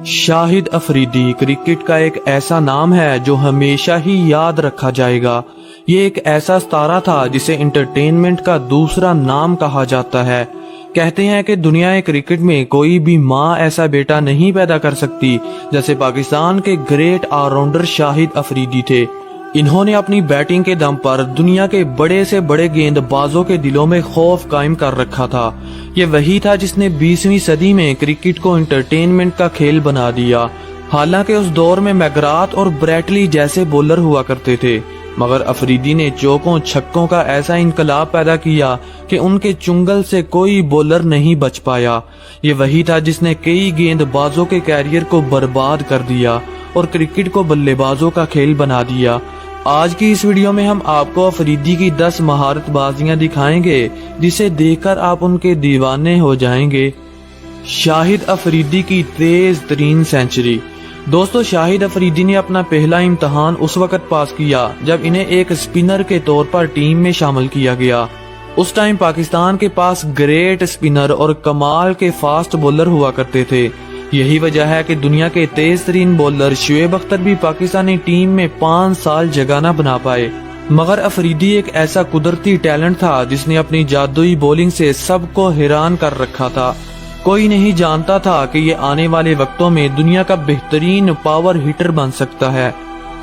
Shahid Afridi cricket का एक ऐसा नाम है जो हमेशा ही याद रखा जाएगा। ये एक ऐसा सितारा था जिसे एंटरटेनमेंट का दूसरा नाम कहा जाता है। कहते हैं कि दुनिया क्रिकेट में कोई भी माँ ऐसा बेटा नहीं पैदा कर सकती जैसे पाकिस्तान के ग्रेट ऑलराउंडर शाहिद अफरीदी थे। इन्होंने अपनी बैटिंग के दम पर दुनिया के बड़े से बड़े गेंदबाजों के दिलों में खौफ कायम कर रखा था। ये वही था जिसने 20वीं सदी में क्रिकेट को एंटरटेनमेंट का खेल बना दिया। हालांकि उस दौर में मैकग्राथ और ब्रैटली जैसे बॉलर हुआ करते थे, मगर अफरीदी ने चौकों छक्कों का ऐसा इनकलाब पैदा किया कि उनके चुंगल से कोई बॉलर नहीं बच पाया। ये वही था जिसने कई गेंदबाजों के कैरियर को बर्बाद कर दिया और क्रिकेट को बल्लेबाजों का खेल बना दिया। आज की इस वीडियो में हम आपको अफरीदी की 10 महारतबाजियां दिखाएंगे जिसे देखकर आप उनके दीवाने हो जाएंगे। शाहिद अफरीदी की तेज तरीन सेंचुरी। दोस्तों, शाहिद अफरीदी ने अपना पहला इम्तिहान उस वक्त पास किया जब इन्हें एक स्पिनर के तौर पर टीम में शामिल किया गया। उस टाइम पाकिस्तान के पास ग्रेट स्पिनर और कमाल के फास्ट बॉलर हुआ करते थे। यही वजह है कि दुनिया के तेज तरीन बॉलर शुएब अख्तर भी पाकिस्तानी टीम में 5 साल जगह न बना पाए। मगर अफरीदी एक ऐसा कुदरती टैलेंट था जिसने अपनी जादुई बॉलिंग से सबको हैरान कर रखा था। कोई नहीं जानता था कि ये आने वाले वक्तों में दुनिया का बेहतरीन पावर हिटर बन सकता है।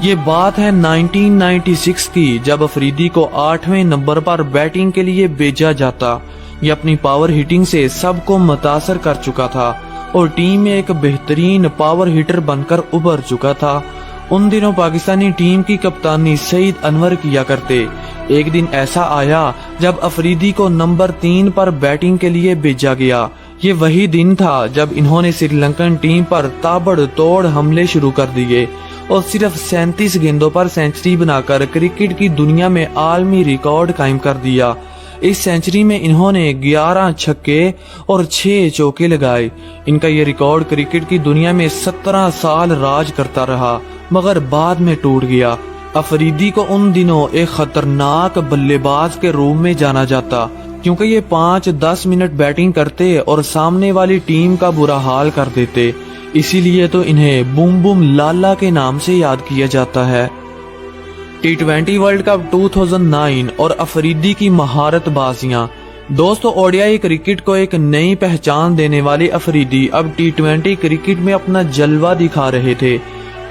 ये बात है 1996 की, जब अफरीदी को 8वें नंबर पर बैटिंग के लिए भेजा जाता। ये अपनी पावर हिटिंग से सबको मुतासर कर चुका था और टीम में एक बेहतरीन पावर हिटर बनकर उभर चुका था। उन दिनों पाकिस्तानी टीम की कप्तानी सईद अनवर किया करते। एक दिन ऐसा आया जब अफरीदी को नंबर 3 पर बैटिंग के लिए भेजा गया। ये वही दिन था जब इन्होंने श्रीलंकन टीम पर ताबड़तोड़ हमले शुरू कर दिए और सिर्फ 37 गेंदों पर सेंचुरी बनाकर क्रिकेट की दुनिया में आलमी रिकॉर्ड कायम कर दिया। इस सेंचुरी में इन्होंने 11 छक्के और 6 चौके लगाए। इनका ये रिकॉर्ड क्रिकेट की दुनिया में 17 साल राज करता रहा, मगर बाद में टूट गया। अफरीदी को उन दिनों एक खतरनाक बल्लेबाज के रूप में जाना जाता, क्योंकि ये 5-10 मिनट बैटिंग करते और सामने वाली टीम का बुरा हाल कर देते। इसीलिए तो इन्हें बूम बूम लाला के नाम से याद किया जाता है। T20 वर्ल्ड कप 2009 और अफरीदी की महारतबाजियां। दोस्तों, ओडीआई क्रिकेट को एक नई पहचान देने वाले अफरीदी अब T20 क्रिकेट में अपना जलवा दिखा रहे थे।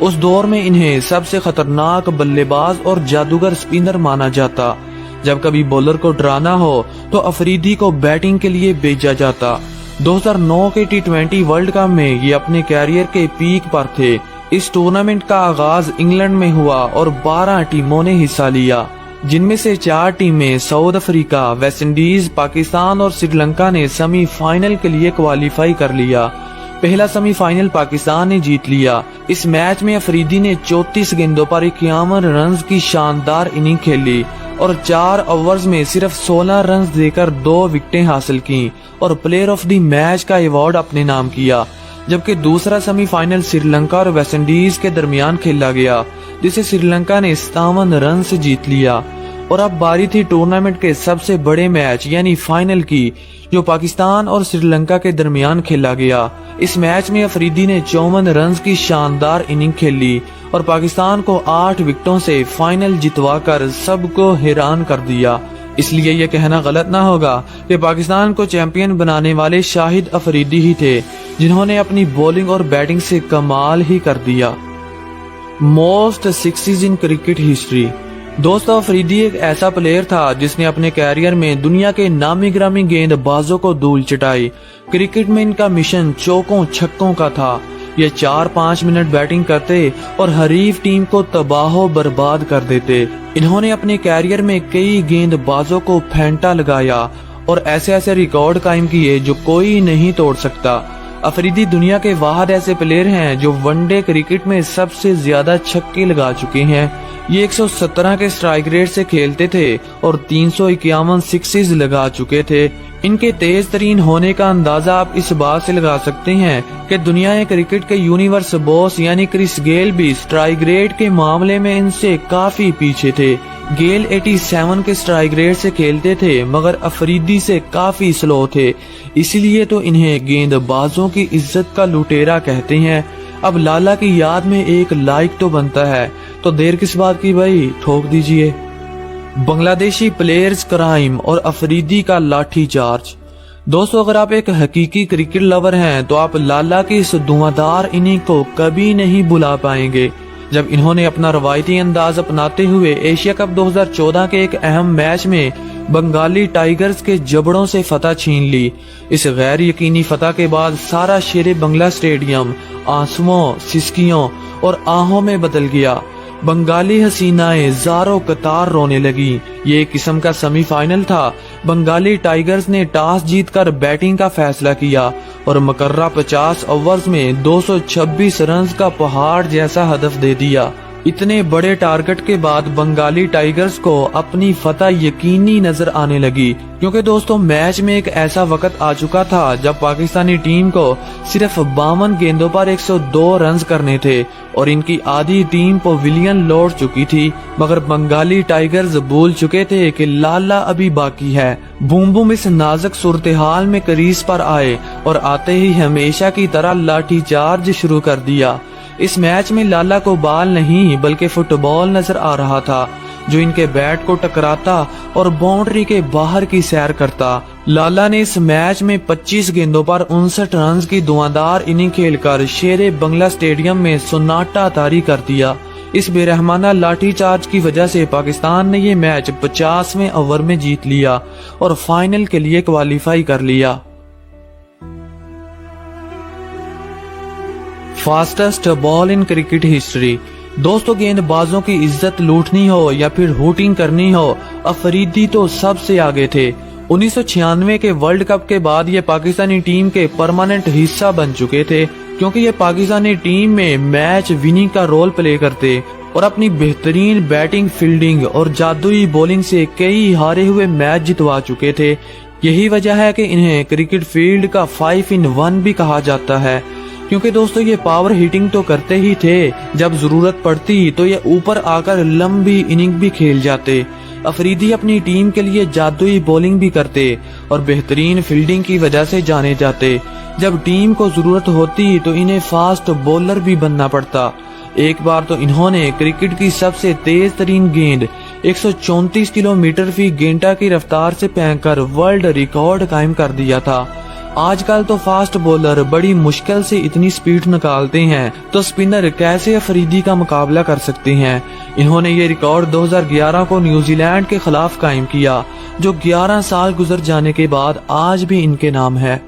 उस दौर में इन्हें सबसे खतरनाक बल्लेबाज और जादूगर स्पिनर माना जाता। जब कभी बॉलर को डराना हो तो अफरीदी को बैटिंग के लिए भेजा जाता। 2009 के T20 वर्ल्ड कप में ये अपने कैरियर के पीक पर थे। इस टूर्नामेंट का आगाज इंग्लैंड में हुआ और 12 टीमों ने हिस्सा लिया, जिनमें से 4 टीमें south Africa, West Indies, Pakistan और श्रीलंका ने सेमीफाइनल के लिए क्वालिफाई कर लिया। पहला सेमीफाइनल पाकिस्तान ने जीत लिया। इस मैच में अफरीदी ने 34 गेंदों पर 51 रन की शानदार इनिंग खेली और 4 ओवर्स में सिर्फ 16 रन देकर 2 विकेटें हासिल की और प्लेयर ऑफ द मैच का अवार्ड अपने नाम किया। जबकि दूसरा सेमीफाइनल श्रीलंका और वेस्ट इंडीज के दरमियान खेला गया, जिसे श्रीलंका ने 57 रन से जीत लिया। और अब बारी थी टूर्नामेंट के सबसे बड़े मैच यानी फाइनल की, जो पाकिस्तान और श्रीलंका के दरमियान खेला गया। इस मैच में अफरीदी ने 54 रन की शानदार इनिंग खेली और पाकिस्तान को 8 विकेटों से फाइनल जितवाकर सबको हैरान कर दिया। इसलिए यह कहना गलत ना होगा कि पाकिस्तान को चैंपियन बनाने वाले शाहिद अफरीदी ही थे, जिन्होंने अपनी बॉलिंग और बैटिंग से कमाल ही कर दिया। Most sixes in cricket history. दोस्तों, अफरीदी एक ऐसा प्लेयर था जिसने अपने कैरियर में दुनिया के नामी गिरामी गेंदबाजों को धूल चटाई। क्रिकेट में इनका मिशन चौकों छक्कों का था। ये 4-5 मिनट बैटिंग करते और हरीफ टीम को तबाहो बर्बाद कर देते। इन्होंने अपने कैरियर में कई गेंदबाजों को फेंटा लगाया और ऐसे ऐसे रिकॉर्ड कायम किए जो कोई नहीं तोड़ सकता। अफरीदी दुनिया के वाहिद ऐसे प्लेयर हैं जो वनडे क्रिकेट में सबसे ज्यादा छक्के लगा चुके हैं। ये 117 के स्ट्राइक रेट से खेलते थे और 351 सिक्सेस लगा चुके थे। इनके तेज तरीन होने का अंदाजा आप इस बात से लगा सकते हैं कि दुनिया क्रिकेट के यूनिवर्स बॉस यानी क्रिस गेल भी स्ट्राइक रेट के मामले में इनसे काफी पीछे थे। गेल 87 के स्ट्राइक रेट से खेलते थे मगर अफरीदी से काफी स्लो थे, इसलिए तो इन्हें गेंदबाजों की इज्जत का लुटेरा कहते हैं। अब लाला की याद में एक लाइक तो बनता है, तो देर किस बात की भाई, ठोक दीजिए। बांग्लादेशी प्लेयर्स क्राइम और अफरीदी का लाठी चार्ज। दोस्तों, अगर आप एक हकीकी क्रिकेट लवर हैं तो आप लाला की इस धुआंधार इनिंग को कभी नहीं भुला पाएंगे, जब इन्होंने अपना रवायती अंदाज अपनाते हुए एशिया कप 2014 के एक अहम मैच में बंगाली टाइगर्स के जबड़ों से फतह छीन ली। इस गैर यकीनी फतह के बाद सारा शेरे बंगला स्टेडियम आंसुओं, सिसकियों और आहों में बदल गया। बंगाली हसीनाएं ज़ारो कतार रोने लगी। ये एक किस्म का सेमीफाइनल था। बंगाली टाइगर्स ने टॉस जीतकर बैटिंग का फैसला किया और मकर्रा 50 ओवर्स में 226 रन का पहाड़ जैसा हदफ दे दिया। इतने बड़े टारगेट के बाद बंगाली टाइगर्स को अपनी फतह यकीनी नजर आने लगी, क्योंकि दोस्तों मैच में एक ऐसा वक्त आ चुका था जब पाकिस्तानी टीम को सिर्फ 52 गेंदों पर 102 रन करने थे और इनकी आधी टीम पवेलियन लौट चुकी थी। मगर बंगाली टाइगर्स भूल चुके थे कि लाला अभी बाकी है। बूम बूम इस नाजुक सूरत-ए-हाल में क्रीज पर आए और आते ही हमेशा की तरह लाठी चार्ज शुरू कर दिया। इस मैच में लाला को बॉल नहीं बल्कि फुटबॉल नजर आ रहा था, जो इनके बैट को टकराता और बाउंड्री के बाहर की सैर करता। लाला ने इस मैच में 25 गेंदों पर 59 रन की धुआंधार इनिंग खेलकर शेरे बंगला स्टेडियम में सन्नाटा तारी कर दिया। इस बेरहमाना लाठी चार्ज की वजह से पाकिस्तान ने ये मैच 50वें ओवर में जीत लिया और फाइनल के लिए क्वालिफाई कर लिया। Fastest ball in cricket history. दोस्तों, गेंदबाजों की इज्जत लूटनी हो या फिर हुटिंग करनी हो, अफरीदी तो सबसे आगे थे। 1996 के वर्ल्ड कप के बाद ये पाकिस्तानी टीम के परमानेंट हिस्सा बन चुके थे, क्योंकि ये पाकिस्तानी टीम में मैच विनिंग का रोल प्ले करते और अपनी बेहतरीन बैटिंग, फील्डिंग और जादुई बॉलिंग से कई हारे हुए मैच जितवा चुके थे। यही वजह है कि इन्हें क्रिकेट फील्ड का 5 in 1 भी कहा जाता है, क्योंकि दोस्तों ये पावर हिटिंग तो करते ही थे, जब जरूरत पड़ती तो ये ऊपर आकर लंबी इनिंग भी खेल जाते। अफरीदी अपनी टीम के लिए जादुई बॉलिंग भी करते और बेहतरीन फील्डिंग की वजह से जाने जाते। जब टीम को जरूरत होती तो इन्हें फास्ट बॉलर भी बनना पड़ता। एक बार तो इन्होंने क्रिकेट की सबसे तेज तरीन गेंद 134 किलोमीटर फी घंटा की रफ्तार से फेंककर वर्ल्ड रिकॉर्ड कायम कर दिया था। आजकल तो फास्ट बॉलर बड़ी मुश्किल से इतनी स्पीड निकालते हैं, तो स्पिनर कैसे अफरीदी का मुकाबला कर सकते हैं। इन्होंने ये रिकॉर्ड 2011 को न्यूजीलैंड के खिलाफ कायम किया, जो 11 साल गुजर जाने के बाद आज भी इनके नाम है।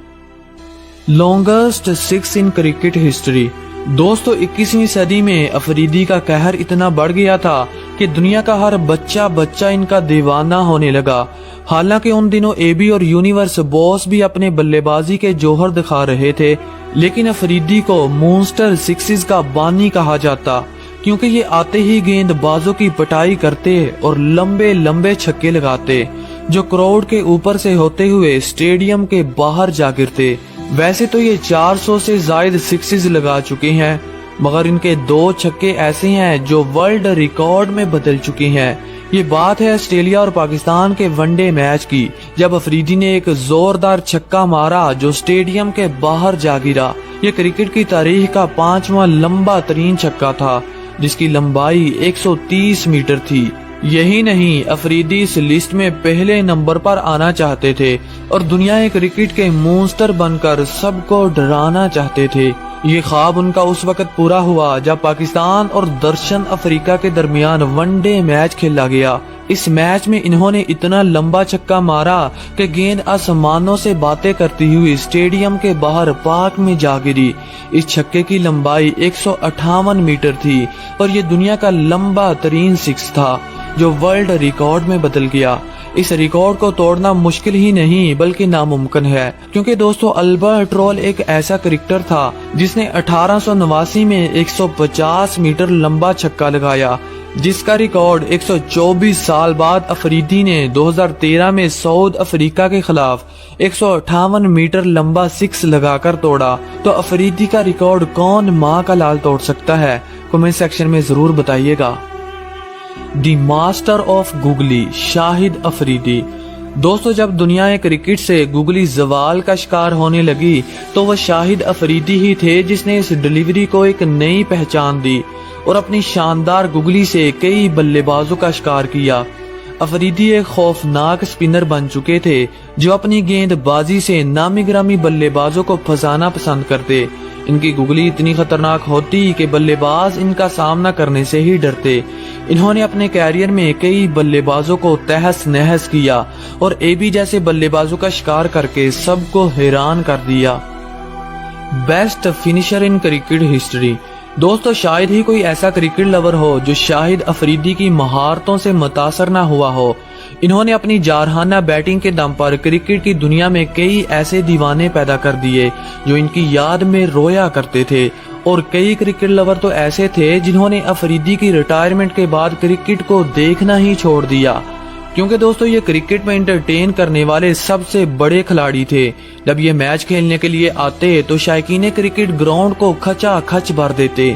Longest 6 in cricket history. दोस्तों, 21वीं सदी में अफरीदी का कहर इतना बढ़ गया था कि दुनिया का हर बच्चा इनका दीवाना होने लगा। हालांकि उन दिनों एबी और यूनिवर्स बॉस भी अपने बल्लेबाजी के जौहर दिखा रहे थे, लेकिन अफरीदी को मॉन्स्टर सिक्सेस का बानी कहा जाता, क्योंकि ये आते ही गेंदबाजों की पिटाई करते और लंबे लंबे छक्के लगाते, जो क्राउड के ऊपर से होते हुए स्टेडियम के बाहर जा गिरते। वैसे तो ये 400 से ज्यादा सिक्सेस लगा चुके हैं, मगर इनके 2 छक्के ऐसे हैं जो वर्ल्ड रिकॉर्ड में बदल चुके हैं। ये बात है ऑस्ट्रेलिया और पाकिस्तान के वनडे मैच की, जब अफरीदी ने एक जोरदार छक्का मारा जो स्टेडियम के बाहर जा गिरा। ये क्रिकेट की तारीख का 5वां लंबा तरीन छक्का था, जिसकी लंबाई 130 मीटर थी। यही नहीं, अफरीदी इस लिस्ट में पहले नंबर पर आना चाहते थे और दुनिया क्रिकेट के मॉन्स्टर बनकर सबको डराना चाहते थे। ये ख्वाब उनका उस वक्त पूरा हुआ जब पाकिस्तान और दक्षिण अफ्रीका के दरमियान वनडे मैच खेला गया। इस मैच में इन्होंने इतना लंबा छक्का मारा कि गेंद आसमानों से बातें करती हुई स्टेडियम के बाहर पार्क में जा गिरी। इस छक्के की लंबाई 158 मीटर थी और ये दुनिया का लंबा तरीन सिक्स था, जो वर्ल्ड रिकॉर्ड में बदल गया। इस रिकॉर्ड को तोड़ना मुश्किल ही नहीं बल्कि नामुमकिन है, क्योंकि दोस्तों अल्बर्ट रोल एक ऐसा क्रिकेटर था जिसने 1889 में 150 मीटर लंबा छक्का लगाया, जिसका रिकॉर्ड 124 साल बाद अफरीदी ने 2013 में साउथ अफ्रीका के खिलाफ 158 मीटर लंबा सिक्स लगाकर तोड़ा। तो अफरीदी का रिकॉर्ड कौन माँ का लाल तोड़ सकता है? कमेंट सेक्शन में जरूर बताइएगा। دی ماسٹر آف گوگلی شاہد افریدی۔ دوستو جب دنیا کرکٹ سے گوگلی زوال کا شکار ہونے لگی تو وہ شاہد افریدی ہی تھے جس نے اس ڈیلیوری کو ایک نئی پہچان دی اور اپنی شاندار گوگلی سے کئی بلے بازوں کا شکار کیا۔ افریدی ایک خوفناک سپنر بن چکے تھے جو اپنی گیند بازی سے نامی گرامی بلے بازوں کو پھنسانا پسند کرتے۔ ان کی گوگلی اتنی خطرناک ہوتی کہ بلے باز ان کا سامنا کرنے سے ہی ڈرتے۔ انہوں نے اپنے کیریئر میں کئی بلے بازوں کو تہس نہس کیا اور اے بی جیسے بلے بازوں کا شکار کر کے سب کو حیران کر دیا۔ Best finisher in cricket history. دوستو شاید ہی کوئی ایسا کرکٹ لور ہو جو شاہد افریدی کی مہارتوں سے متاثر نہ ہوا ہو۔ انہوں نے اپنی جارحانہ بیٹنگ کے دم پر کرکٹ کی دنیا میں کئی ایسے دیوانے پیدا کر دیے جو ان کی یاد میں رویا کرتے تھے، اور کئی کرکٹ لور تو ایسے تھے جنہوں نے افریدی کی ریٹائرمنٹ کے بعد کرکٹ کو دیکھنا ہی چھوڑ دیا، کیونکہ دوستو یہ کرکٹ میں انٹرٹین کرنے والے سب سے بڑے کھلاڑی تھے۔ جب یہ میچ کھیلنے کے لیے آتے تو شائقین کرکٹ گراؤنڈ کو کھچا کھچ بھر دیتے۔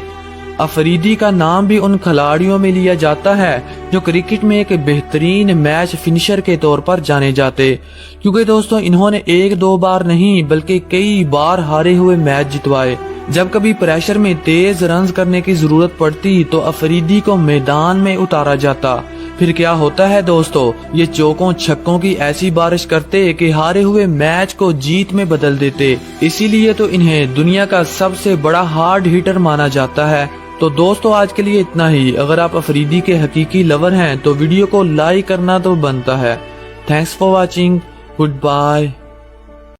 افریدی کا نام بھی ان کھلاڑیوں میں لیا جاتا ہے جو کرکٹ میں ایک بہترین میچ فنیشر کے طور پر جانے جاتے، کیونکہ دوستو انہوں نے ایک دو بار نہیں بلکہ کئی بار ہارے ہوئے میچ جتوائے۔ جب کبھی پریشر میں تیز رنز کرنے کی ضرورت پڑتی تو افریدی کو میدان میں اتارا جاتا۔ پھر کیا ہوتا ہے دوستو، یہ چوکوں چھکوں کی ایسی بارش کرتے کہ ہارے ہوئے میچ کو جیت میں بدل دیتے۔ اسی لیے تو انہیں دنیا کا سب سے بڑا ہارڈ ہیٹر مانا جاتا ہے۔ تو دوستو آج کے لیے اتنا ہی۔ اگر آپ افریدی کے حقیقی لور ہیں تو ویڈیو کو لائک کرنا تو بنتا ہے۔ Thanks for watching, good bye.